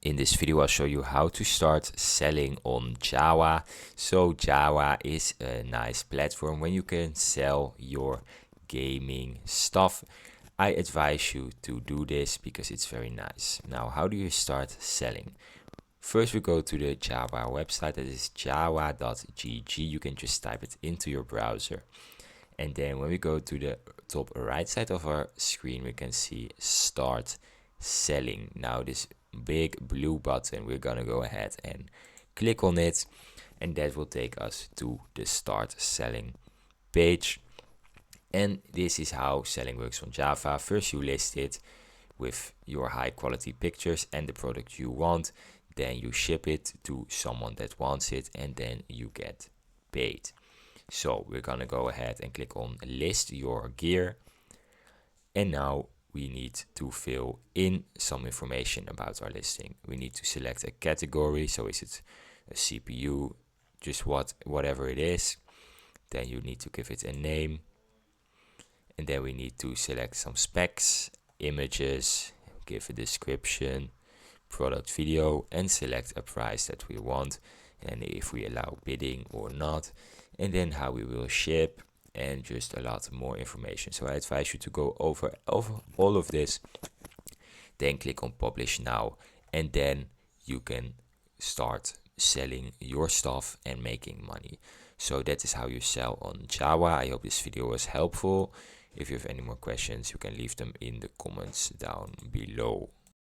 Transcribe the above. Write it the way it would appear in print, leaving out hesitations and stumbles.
In this video I'll show you how to start selling on Jawa. So Jawa is a nice platform when you can sell your gaming stuff. I advise you to do this because it's very nice. Now, how do you start selling? First we go to the Jawa website, that is jawa.gg. You can just type it into your browser. And then when we go to the top right side of our screen, we can see start selling. Now this big blue button, we're gonna go ahead and click on it, and that will take us to the start selling page. And this is how selling works on Java. First you list it with your high quality pictures and the product you want, then you ship it to someone that wants it, and then you get paid. So we're gonna go ahead and click on list your gear, and now we need to fill in some information about our listing. We need to select a category, so is it a CPU, just whatever it is. Then you need to give it a name, and then we need to select some specs, images, give a description, product video, and select a price that we want, and if we allow bidding or not, and then how we will ship, and just a lot more information. So I advise you to go over all of this, then click on publish now, and then you can start selling your stuff and making money. So that is how you sell on Java. I hope this video was helpful. If you have any more questions, you can leave them in the comments down below.